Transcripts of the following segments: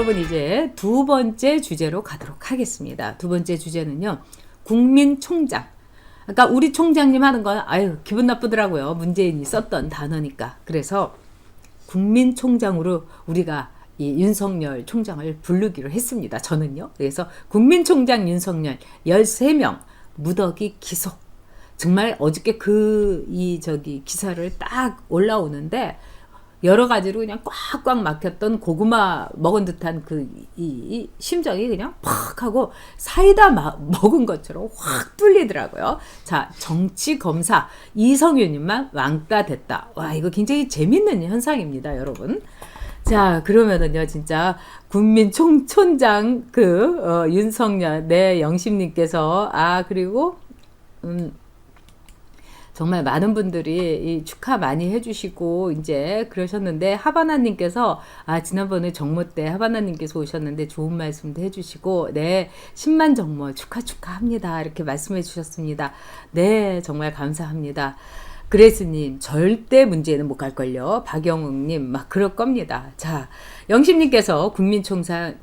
여러분 이제 두 번째 주제로 가도록 하겠습니다. 두 번째 주제는요. 국민총장. 그러니까 우리 총장님 하는 건 아유 기분 나쁘더라고요. 문재인이 썼던 단어니까. 그래서 국민총장으로 우리가 이 윤석열 총장을 부르기로 했습니다. 저는요. 그래서 국민총장 윤석열 13명 무더기 기소. 정말 어저께 기사를 딱 올라오는데 여러 가지로 그냥 꽉꽉 막혔던 고구마 먹은 듯한 이 심정이 그냥 팍 하고 사이다 먹은 것처럼 확 뚫리더라고요. 자, 정치 검사 이성윤님만 왕따 됐다. 와, 이거 굉장히 재밌는 현상입니다, 여러분. 자, 그러면은요, 진짜 국민총장 윤석열 영심님께서 그리고 정말 많은 분들이 축하 많이 해주시고 이제 그러셨는데 하바나님께서 지난번에 정모 때 하바나님께서 오셨는데 좋은 말씀도 해주시고 10만 정모 축하합니다 이렇게 말씀해 주셨습니다. 네, 정말 감사합니다. 그레스님 절대 문제는 못 갈걸요. 박영웅님 막 그럴 겁니다. 자, 영심님께서 국민총장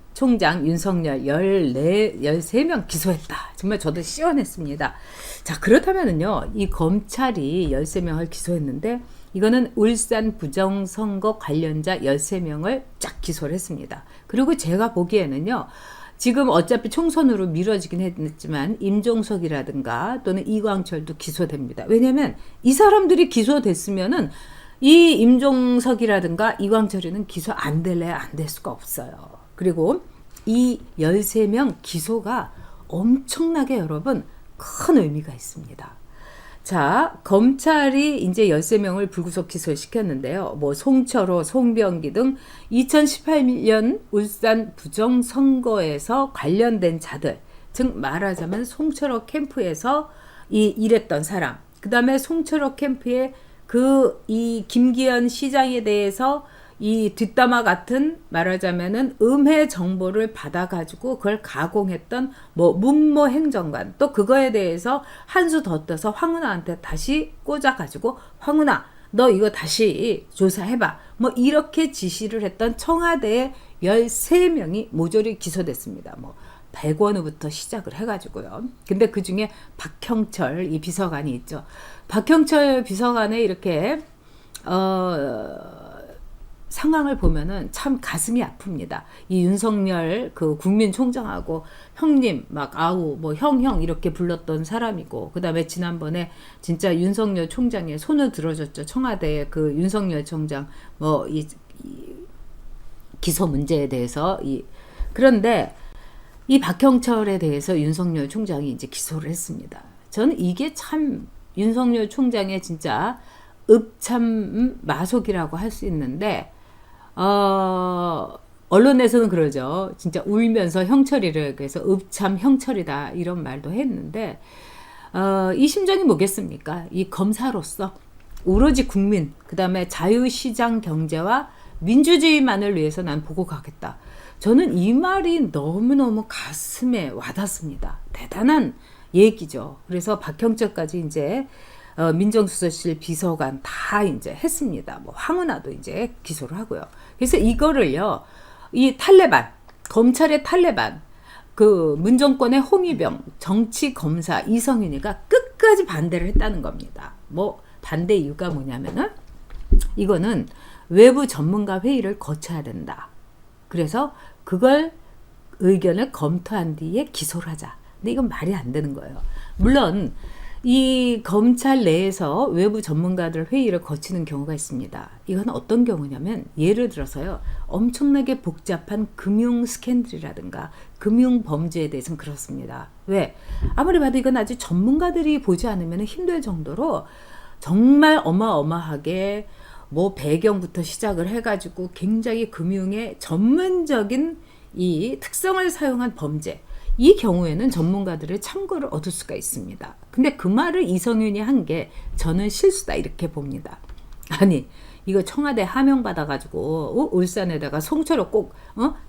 윤석열 13명 기소했다. 정말 저도 시원했습니다. 자, 그렇다면은요, 이 검찰이 13명을 기소했는데, 이거는 울산 부정선거 관련자 13명을 쫙 기소를 했습니다. 그리고 제가 보기에는요, 지금 어차피 총선으로 미뤄지긴 했지만 임종석이라든가 또는 이광철도 기소됩니다. 왜냐면 이 사람들이 기소됐으면은 이 임종석이라든가 이광철이는 기소 안 될래야 안 될 수가 없어요. 그리고 이 13명 기소가 엄청나게 여러분 큰 의미가 있습니다. 자, 검찰이 이제 13명을 불구속 기소시켰는데요. 송철호, 송병기 등 2018년 울산 부정선거에서 관련된 자들, 즉 말하자면 송철호 캠프에서 일했던 사람, 그 다음에 송철호 캠프의 이 김기현 시장에 대해서 이 뒷담화 같은 말하자면은 음해 정보를 받아가지고 그걸 가공했던 문모 행정관, 또 그거에 대해서 한 수 더 떠서 황운하한테 다시 꽂아가지고 황운하 너 이거 다시 조사해봐 이렇게 지시를 했던 청와대의 13명이 모조리 기소됐습니다. 백원우부터 시작을 해가지고요. 근데 그 중에 박형철 이 비서관이 있죠. 박형철 비서관의 이렇게 상황을 보면은 참 가슴이 아픕니다. 이 윤석열 국민총장하고 형님 형 이렇게 불렀던 사람이고, 그 다음에 지난번에 진짜 윤석열 총장의 손을 들어줬죠. 청와대 윤석열 총장 이 기소 문제에 대해서 그런데 이 박형철에 대해서 윤석열 총장이 이제 기소를 했습니다. 저는 이게 참 윤석열 총장의 진짜 읍참 마속이라고 할 수 있는데, 언론에서는 그러죠. 진짜 울면서 형철이를 그래서 읍참 형철이다 이런 말도 했는데, 이 심정이 뭐겠습니까? 이 검사로서 오로지 국민, 그 다음에 자유시장 경제와 민주주의만을 위해서 난 보고 가겠다. 저는 이 말이 너무너무 가슴에 와닿습니다. 대단한 얘기죠. 그래서 박형철까지 이제 민정수석실 비서관 다 이제 했습니다. 황운하도 이제 기소를 하고요. 그래서 이거를요, 이 탈레반, 검찰의 탈레반, 문정권의 홍위병, 정치검사 이성윤이가 끝까지 반대를 했다는 겁니다. 반대 이유가 뭐냐면은, 이거는 외부 전문가 회의를 거쳐야 된다. 그래서 그걸 의견을 검토한 뒤에 기소를 하자. 근데 이건 말이 안 되는 거예요. 물론, 이 검찰 내에서 외부 전문가들 회의를 거치는 경우가 있습니다. 이건 어떤 경우냐면 예를 들어서요. 엄청나게 복잡한 금융 스캔들이라든가 금융 범죄에 대해서는 그렇습니다. 왜? 아무리 봐도 이건 아주 전문가들이 보지 않으면 힘들 정도로 정말 어마어마하게 배경부터 시작을 해가지고 굉장히 금융의 전문적인 이 특성을 사용한 범죄, 이 경우에는 전문가들의 참고를 얻을 수가 있습니다. 근데 그 말을 이성윤이 한 게 저는 실수다 이렇게 봅니다. 아니 이거 청와대 하명 받아가지고 울산에다가 송철호 꼭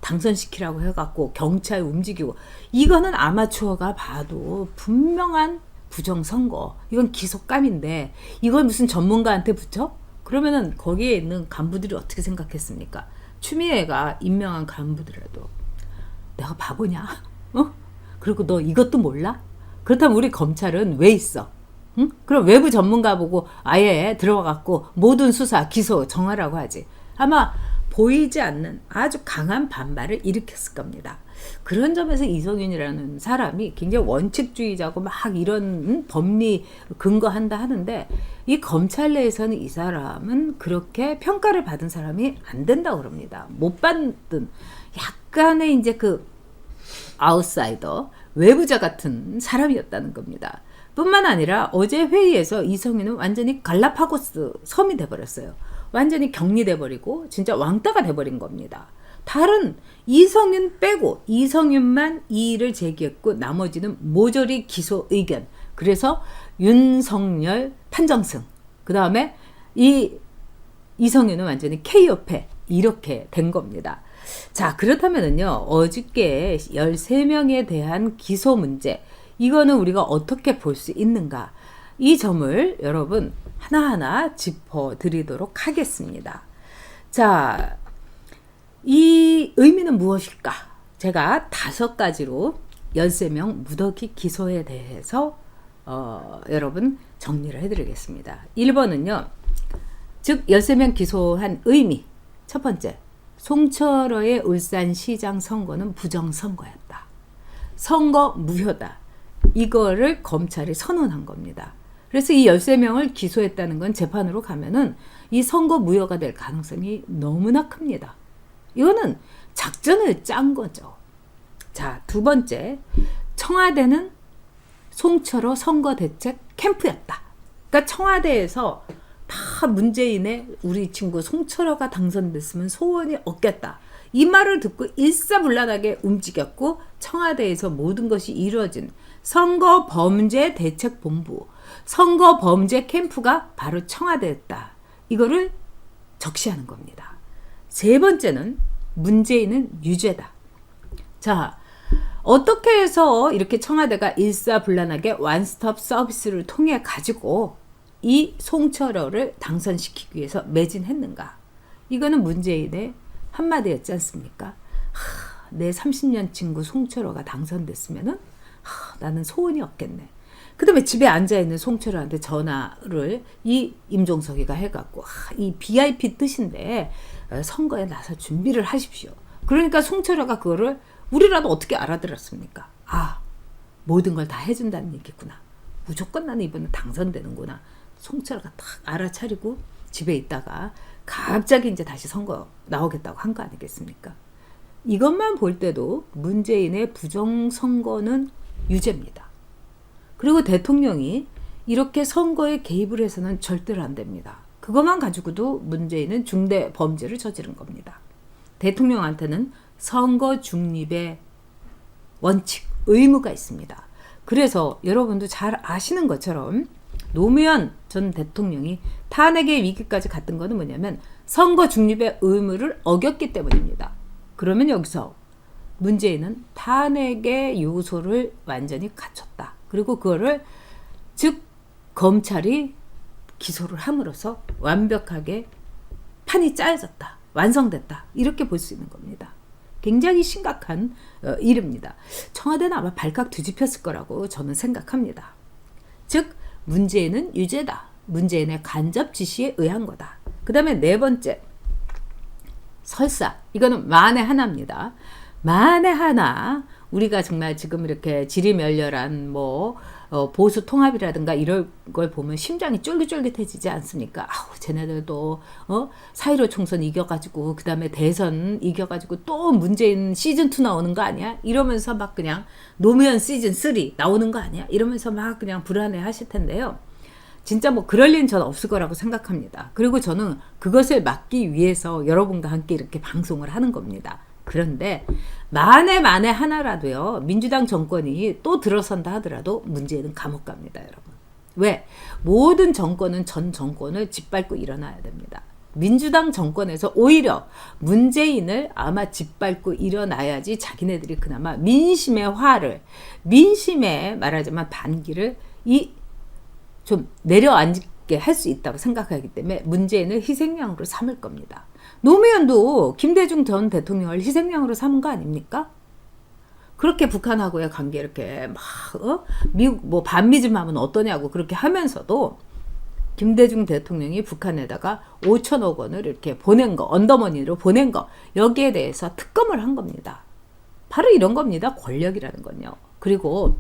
당선시키라고 해갖고 경찰 움직이고, 이거는 아마추어가 봐도 분명한 부정선거, 이건 기속감인데 이걸 무슨 전문가한테 붙여? 그러면은 거기에 있는 간부들이 어떻게 생각했습니까? 추미애가 임명한 간부들에도 내가 바보냐? 그리고 너 이것도 몰라? 그렇다면 우리 검찰은 왜 있어? 응? 그럼 외부 전문가 보고 아예 들어가갖고 모든 수사, 기소 정하라고 하지. 아마 보이지 않는 아주 강한 반발을 일으켰을 겁니다. 그런 점에서 이성윤이라는 사람이 굉장히 원칙주의자고 막 이런 법리 근거한다 하는데, 이 검찰 내에서는 이 사람은 그렇게 평가를 받은 사람이 안 된다고 그럽니다. 못 받은 약간의 이제 그 아웃사이더, 외부자 같은 사람이었다는 겁니다. 뿐만 아니라 어제 회의에서 이성윤은 완전히 갈라파고스 섬이 돼버렸어요. 완전히 격리돼버리고 진짜 왕따가 돼버린 겁니다. 다른 이성윤 빼고 이성윤만 이의를 제기했고 나머지는 모조리 기소 의견. 그래서 윤석열 판정승. 그 다음에 이성윤은 완전히 KO패 이렇게 된 겁니다. 자, 그렇다면은요, 어저께 13명에 대한 기소 문제, 이거는 우리가 어떻게 볼 수 있는가? 이 점을 여러분 하나하나 짚어드리도록 하겠습니다. 자, 이 의미는 무엇일까? 제가 5가지로 13명 무더기 기소에 대해서 여러분 정리를 해드리겠습니다. 1번은요, 즉 13명 기소한 의미. 첫 번째, 송철호의 울산시장 선거는 부정선거였다. 선거 무효다. 이거를 검찰이 선언한 겁니다. 그래서 이 13명을 기소했다는 건 재판으로 가면은 이 선거 무효가 될 가능성이 너무나 큽니다. 이거는 작전을 짠 거죠. 자, 두 번째, 청와대는 송철호 선거대책 캠프였다. 그러니까 청와대에서 다 문재인의 우리 친구 송철호가 당선됐으면 소원이 없겠다. 이 말을 듣고 일사불란하게 움직였고 청와대에서 모든 것이 이루어진 선거범죄대책본부, 선거범죄 캠프가 바로 청와대였다. 이거를 적시하는 겁니다. 세 번째는 문재인은 유죄다. 자, 어떻게 해서 이렇게 청와대가 일사불란하게 원스톱 서비스를 통해 가지고 이 송철호를 당선시키기 위해서 매진했는가? 이거는 문재인의 한마디였지 않습니까? 내 30년 친구 송철호가 당선됐으면은 나는 소원이 없겠네. 그 다음에 집에 앉아있는 송철호한테 전화를 이 임종석이가 해갖고 이 BIP 뜻인데 선거에 나서 준비를 하십시오. 그러니까 송철호가 그거를 우리라도 어떻게 알아들었습니까? 모든 걸 다 해준다는 얘기구나. 무조건 나는 이번에 당선되는구나. 송철호가 딱 알아차리고 집에 있다가 갑자기 이제 다시 선거 나오겠다고 한 거 아니겠습니까? 이것만 볼 때도 문재인의 부정선거는 유죄입니다. 그리고 대통령이 이렇게 선거에 개입을 해서는 절대로 안 됩니다. 그것만 가지고도 문재인은 중대 범죄를 저지른 겁니다. 대통령한테는 선거 중립의 원칙, 의무가 있습니다. 그래서 여러분도 잘 아시는 것처럼 노무현 전 대통령이 탄핵의 위기까지 갔던 것은 뭐냐면 선거 중립의 의무를 어겼기 때문입니다. 그러면 여기서 문재인은 탄핵의 요소를 완전히 갖췄다. 그리고 그거를 즉 검찰이 기소를 함으로써 완벽하게 판이 짜여졌다. 완성됐다. 이렇게 볼 수 있는 겁니다. 굉장히 심각한 일입니다. 청와대는 아마 발칵 뒤집혔을 거라고 저는 생각합니다. 즉 문재인은 유죄다. 문재인의 간접 지시에 의한 거다. 그 다음에 네 번째, 설사. 이거는 만에 하나입니다. 만에 하나 우리가 정말 지금 이렇게 지리멸렬한 보수 통합이라든가 이런 걸 보면 심장이 쫄깃쫄깃해지지 않습니까? 쟤네들도 4.15 총선 이겨가지고 그 다음에 대선 이겨가지고 또 문재인 시즌2 나오는 거 아니야? 이러면서 막 그냥 노무현 시즌3 나오는 거 아니야? 이러면서 막 그냥 불안해 하실 텐데요. 진짜 그럴 일은 저는 없을 거라고 생각합니다. 그리고 저는 그것을 막기 위해서 여러분과 함께 이렇게 방송을 하는 겁니다. 그런데 만에 하나라도요, 민주당 정권이 또 들어선다 하더라도 문재인은 감옥 갑니다, 여러분. 왜? 모든 정권은 전 정권을 짓밟고 일어나야 됩니다. 민주당 정권에서 오히려 문재인을 아마 짓밟고 일어나야지 자기네들이 그나마 민심의 화를, 민심의 말하자면 반기를 좀 내려앉게 할 수 있다고 생각하기 때문에 문재인을 희생양으로 삼을 겁니다. 노무현도 김대중 전 대통령을 희생양으로 삼은 거 아닙니까? 그렇게 북한하고의 관계 이렇게 막 미국 뭐 반미즘 하면 어떠냐고 그렇게 하면서도 김대중 대통령이 북한에다가 5천억 원을 이렇게 보낸 거, 언더머니로 보낸 거, 여기에 대해서 특검을 한 겁니다. 바로 이런 겁니다. 권력이라는 건요. 그리고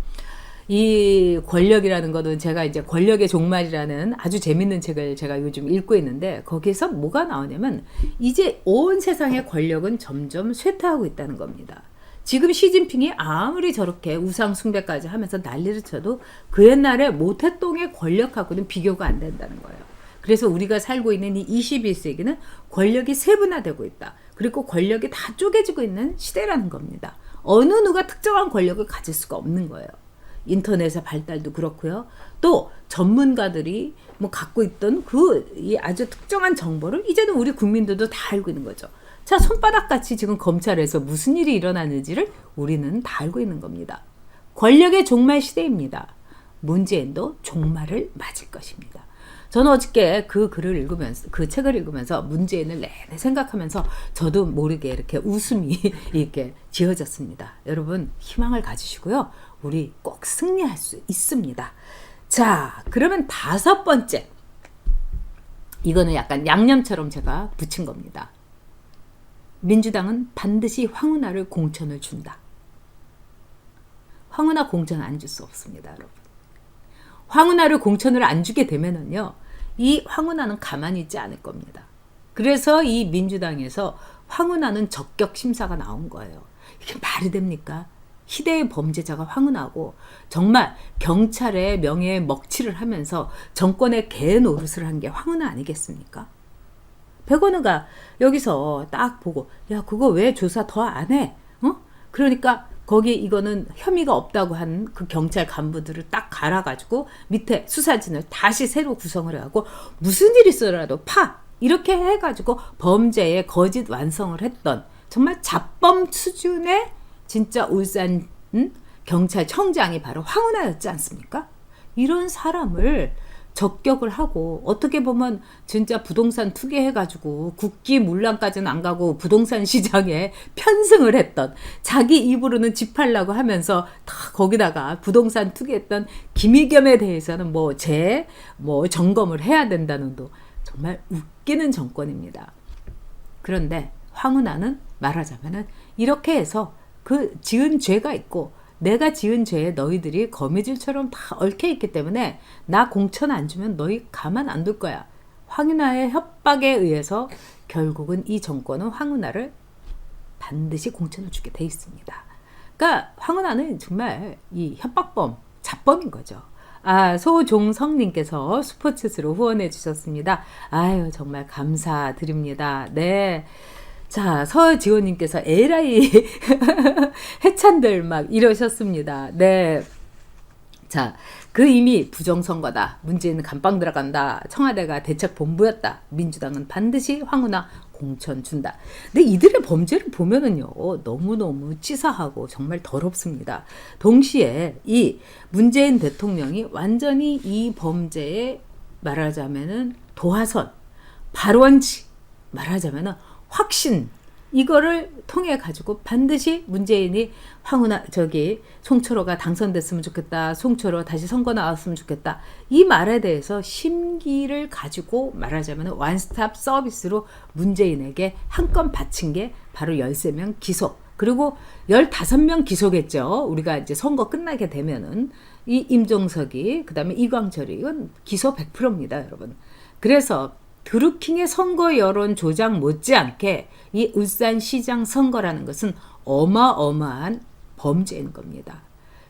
이 권력이라는 거는 제가 이제 권력의 종말이라는 아주 재밌는 책을 제가 요즘 읽고 있는데, 거기서 뭐가 나오냐면 이제 온 세상의 권력은 점점 쇠퇴하고 있다는 겁니다. 지금 시진핑이 아무리 저렇게 우상 숭배까지 하면서 난리를 쳐도 그 옛날에 모태똥의 권력하고는 비교가 안 된다는 거예요. 그래서 우리가 살고 있는 이 21세기는 권력이 세분화되고 있다. 그리고 권력이 다 쪼개지고 있는 시대라는 겁니다. 어느 누가 특정한 권력을 가질 수가 없는 거예요. 인터넷의 발달도 그렇고요. 또 전문가들이 뭐 갖고 있던 이 아주 특정한 정보를 이제는 우리 국민들도 다 알고 있는 거죠. 자, 손바닥같이 지금 검찰에서 무슨 일이 일어나는지를 우리는 다 알고 있는 겁니다. 권력의 종말 시대입니다. 문재인도 종말을 맞을 것입니다. 저는 어저께 그 글을 읽으면서, 그 책을 읽으면서 문재인을 내내 생각하면서 저도 모르게 이렇게 웃음이 이렇게 지어졌습니다. 여러분, 희망을 가지시고요. 우리 꼭 승리할 수 있습니다. 자, 그러면 5번째. 이거는 약간 양념처럼 제가 붙인 겁니다. 민주당은 반드시 황운하를 공천을 준다. 황운하 공천 안 줄 수 없습니다, 여러분. 황운하를 공천을 안 주게 되면은요, 이 황운하는 가만히 있지 않을 겁니다. 그래서 이 민주당에서 황운하는 적격 심사가 나온 거예요. 이게 말이 됩니까? 희대의 범죄자가 황운하고 정말 경찰의 명예에 먹칠을 하면서 정권의 개 노릇을 한 게 황운하 아니겠습니까? 백원우가 여기서 딱 보고, 야, 그거 왜 조사 더 안 해? 그러니까 거기 이거는 혐의가 없다고 한 그 경찰 간부들을 딱 갈아가지고 밑에 수사진을 다시 새로 구성을 해가고 무슨 일이 있어라도 이렇게 해가지고 범죄의 거짓 완성을 했던 정말 잡범 수준의 진짜 울산 경찰청장이 바로 황운하였지 않습니까? 이런 사람을 적격을 하고, 어떻게 보면 진짜 부동산 투기해가지고 국기문란까지는 안 가고 부동산 시장에 편승을 했던, 자기 입으로는 집 팔라고 하면서 다 거기다가 부동산 투기했던 김의겸에 대해서는 뭐 점검을 해야 된다는, 도 정말 웃기는 정권입니다. 그런데 황운하는 말하자면은 이렇게 해서 그 지은 죄가 있고 내가 지은 죄에 너희들이 거미줄처럼 다 얽혀있기 때문에 나 공천 안 주면 너희 가만 안 둘 거야. 황운하의 협박에 의해서 결국은 이 정권은 황운하를 반드시 공천을 주게 돼 있습니다. 그러니까 황운하는 정말 이 협박범, 잡범인 거죠. 소종성님께서 슈퍼챗으로 후원해 주셨습니다. 아유, 정말 감사드립니다. 네. 자, 서지호님께서 에라이 해찬들 막 이러셨습니다. 네. 자, 그 이미 부정선거다. 문재인은 감방 들어간다. 청와대가 대책본부였다. 민주당은 반드시 황운하 공천 준다. 근데 이들의 범죄를 보면은요, 너무너무 치사하고 정말 더럽습니다. 동시에 이 문재인 대통령이 완전히 이 범죄에 말하자면은 도화선, 발원지, 말하자면은 확신, 이거를 통해 가지고 반드시 문재인이 황운하 송철호가 당선됐으면 좋겠다. 송철호 다시 선거 나왔으면 좋겠다. 이 말에 대해서 심기를 가지고 말하자면 원스톱 서비스로 문재인에게 한 건 바친 게 바로 13명 기소. 그리고 15명 기소겠죠. 우리가 이제 선거 끝나게 되면은 이 임종석이, 그다음에 이광철이, 이건 기소 100%입니다, 여러분. 그래서 드루킹의 선거 여론 조작 못지않게 이 울산시장 선거라는 것은 어마어마한 범죄인 겁니다.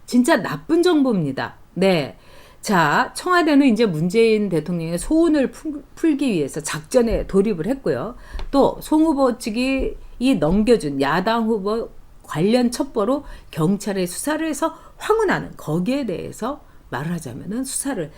진짜 나쁜 정보입니다. 네. 자, 청와대는 이제 문재인 대통령의 소원을 풀기 위해서 작전에 돌입을 했고요. 또 송 후보 측이 이 넘겨준 야당 후보 관련 첩보로 경찰에 수사를 해서 황운하는, 거기에 대해서 말을 하자면은 수사를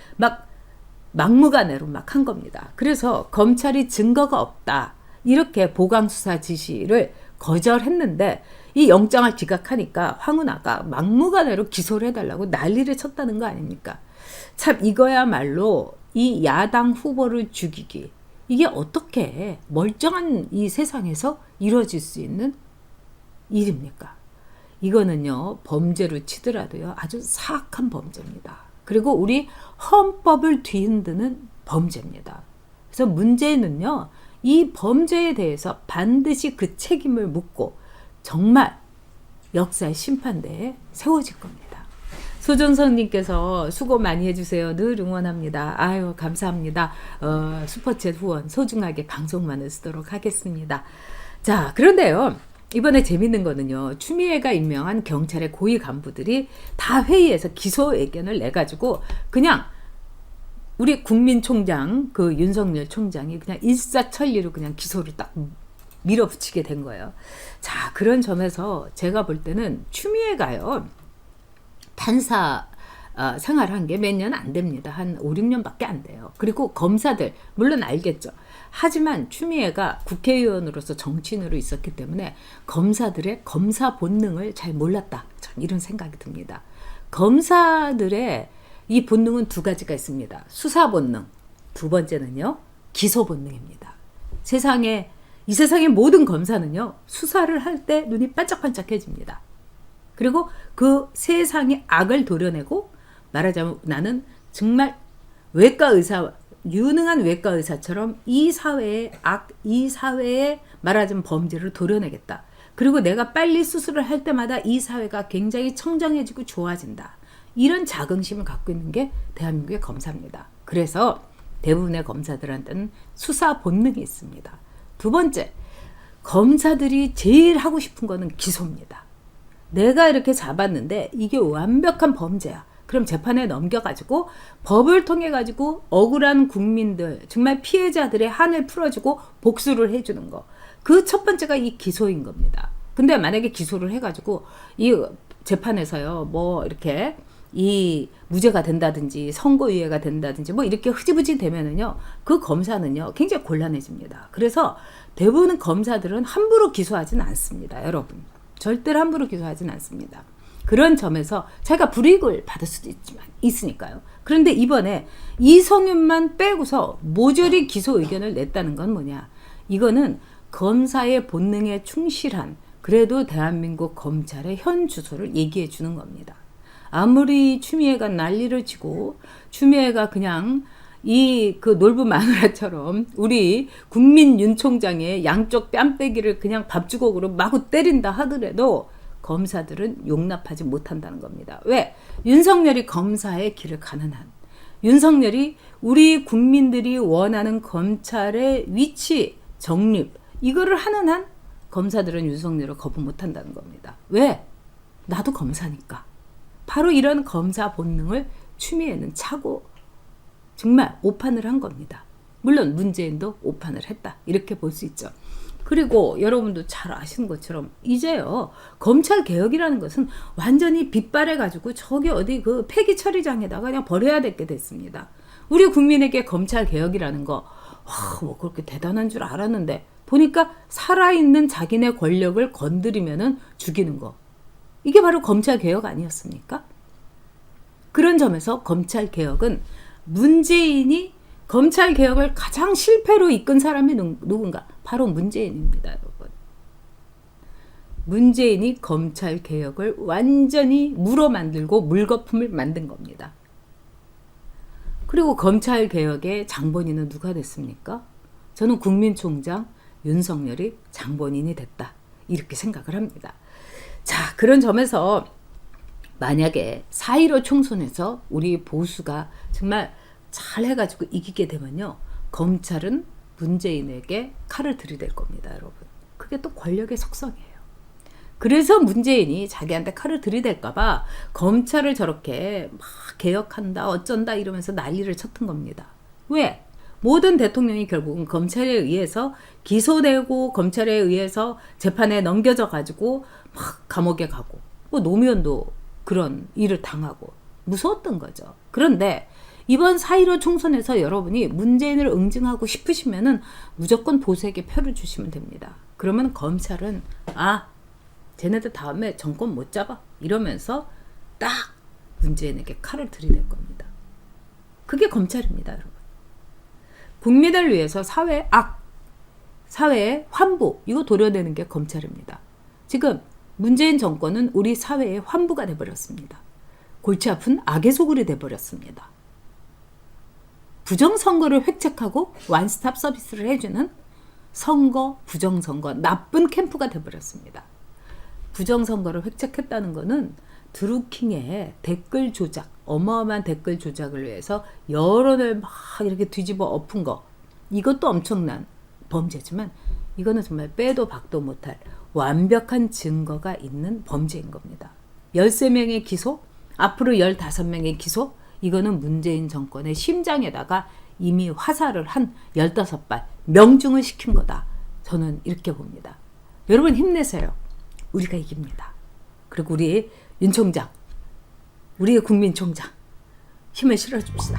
막무가내로 막 한 겁니다. 그래서 검찰이 증거가 없다, 이렇게 보강수사 지시를 거절했는데 이 영장을 기각하니까 황운하가 막무가내로 기소를 해달라고 난리를 쳤다는 거 아닙니까? 참 이거야말로 이 야당 후보를 죽이기, 이게 어떻게 멀쩡한 이 세상에서 이루어질 수 있는 일입니까? 이거는요, 범죄로 치더라도요, 아주 사악한 범죄입니다. 그리고 우리 헌법을 뒤흔드는 범죄입니다. 그래서 문제는요, 이 범죄에 대해서 반드시 그 책임을 묻고 정말 역사의 심판대에 세워질 겁니다. 소정성님께서 수고 많이 해주세요. 늘 응원합니다. 아유, 감사합니다. 슈퍼챗 후원 소중하게 방송만을 쓰도록 하겠습니다. 자, 그런데요, 이번에 재밌는 거는요, 추미애가 임명한 경찰의 고위 간부들이 다 회의에서 기소 의견을 내가지고 그냥 우리 국민총장, 그 윤석열 총장이 그냥 일사천리로 그냥 기소를 딱 밀어붙이게 된 거예요. 자, 그런 점에서 제가 볼 때는 추미애가요, 판사 생활한 게 몇 년 안 됩니다. 한 5, 6년밖에 안 돼요. 그리고 검사들 물론 알겠죠. 하지만 추미애가 국회의원으로서 정치인으로 있었기 때문에 검사들의 검사 본능을 잘 몰랐다. 전 이런 생각이 듭니다. 검사들의 이 본능은 두 가지가 있습니다. 수사 본능, 두 번째는요, 기소 본능입니다. 이 세상의 모든 검사는요, 수사를 할 때 눈이 반짝반짝해집니다. 그리고 그 세상의 악을 도려내고, 말하자면 나는 정말 유능한 외과 의사처럼 이 사회의 악, 이 사회의 말하자면 범죄를 도려내겠다. 그리고 내가 빨리 수술을 할 때마다 이 사회가 굉장히 청정해지고 좋아진다. 이런 자긍심을 갖고 있는 게 대한민국의 검사입니다. 그래서 대부분의 검사들한테는 수사 본능이 있습니다. 두 번째, 검사들이 제일 하고 싶은 거는 기소입니다. 내가 이렇게 잡았는데 이게 완벽한 범죄야. 그럼 재판에 넘겨가지고 법을 통해 가지고 억울한 국민들, 정말 피해자들의 한을 풀어주고 복수를 해주는 거. 그 첫 번째가 이 기소인 겁니다. 근데 만약에 기소를 해가지고 이 재판에서요, 뭐 이렇게 이 무죄가 된다든지 선고유예가 된다든지 뭐 이렇게 흐지부지 되면은요, 그 검사는요 굉장히 곤란해집니다. 그래서 대부분 검사들은 함부로 기소하지는 않습니다. 여러분, 절대로 함부로 기소하지는 않습니다. 그런 점에서 자기가 불이익을 받을 수도 있으니까요. 그런데 이번에 이성윤만 빼고서 모조리 기소 의견을 냈다는 건 뭐냐, 이거는 검사의 본능에 충실한, 그래도 대한민국 검찰의 현 주소를 얘기해 주는 겁니다. 아무리 추미애가 난리를 치고 추미애가 그냥 그 놀부 마누라처럼 우리 국민 윤 총장의 양쪽 뺨때기를 그냥 밥주걱으로 마구 때린다 하더라도 검사들은 용납하지 못한다는 겁니다. 왜? 윤석열이 검사의 길을 가는 한, 윤석열이 우리 국민들이 원하는 검찰의 위치, 정립, 이거를 하는 한 검사들은 윤석열을 거부 못한다는 겁니다. 왜? 나도 검사니까. 바로 이런 검사 본능을 추미애는 차고 정말 오판을 한 겁니다. 물론 문재인도 오판을 했다, 이렇게 볼 수 있죠. 그리고 여러분도 잘 아시는 것처럼 이제요, 검찰 개혁이라는 것은 완전히 빗발해가지고 저기 어디 그 폐기 처리장에다가 그냥 버려야 될 게 됐습니다. 우리 국민에게 검찰 개혁이라는 거, 뭐 그렇게 대단한 줄 알았는데 보니까 살아있는 자기네 권력을 건드리면은 죽이는 거, 이게 바로 검찰 개혁 아니었습니까? 그런 점에서 검찰 개혁은 문재인이 검찰 개혁을 가장 실패로 이끈 사람이 누군가? 바로 문재인입니다, 여러분. 문재인이 검찰 개혁을 완전히 물어 만들고 물거품을 만든 겁니다. 그리고 검찰 개혁의 장본인은 누가 됐습니까? 저는 국민총장 윤석열이 장본인이 됐다, 이렇게 생각을 합니다. 자, 그런 점에서 만약에 4.15 총선에서 우리 보수가 정말 잘 해가지고 이기게 되면요, 검찰은 문재인에게 칼을 들이댈 겁니다, 여러분. 그게 또 권력의 속성이에요. 그래서 문재인이 자기한테 칼을 들이댈까봐 검찰을 저렇게 막 개혁한다, 어쩐다 이러면서 난리를 쳤던 겁니다. 왜? 모든 대통령이 결국은 검찰에 의해서 기소되고 검찰에 의해서 재판에 넘겨져 가지고 막 감옥에 가고, 뭐 노무현도 그런 일을 당하고 무서웠던 거죠. 그런데 이번 4.15 총선에서 여러분이 문재인을 응징하고 싶으시면은 무조건 보수에게 표를 주시면 됩니다. 그러면 검찰은 쟤네들 다음에 정권 못 잡아, 이러면서 딱 문재인에게 칼을 들이댈 겁니다. 그게 검찰입니다, 여러분. 국민을 위해서 사회의 악, 사회의 환부, 이거 도려내는 게 검찰입니다. 지금 문재인 정권은 우리 사회의 환부가 돼버렸습니다. 골치 아픈 악의 소굴이 돼버렸습니다. 부정선거를 획책하고 원스톱 서비스를 해주는 선거, 부정선거, 나쁜 캠프가 돼버렸습니다. 부정선거를 획책했다는 거는 드루킹의 댓글 조작, 어마어마한 댓글 조작을 위해서 여론을 막 이렇게 뒤집어 엎은 거, 이것도 엄청난 범죄지만 이거는 정말 빼도 박도 못할 완벽한 증거가 있는 범죄인 겁니다. 13명의 기소, 앞으로 15명의 기소, 이거는 문재인 정권의 심장에다가 이미 화살을 한 15발 명중을 시킨 거다. 저는 이렇게 봅니다. 여러분 힘내세요. 우리가 이깁니다. 그리고 우리 윤 총장, 우리의 국민 총장 힘을 실어줍시다.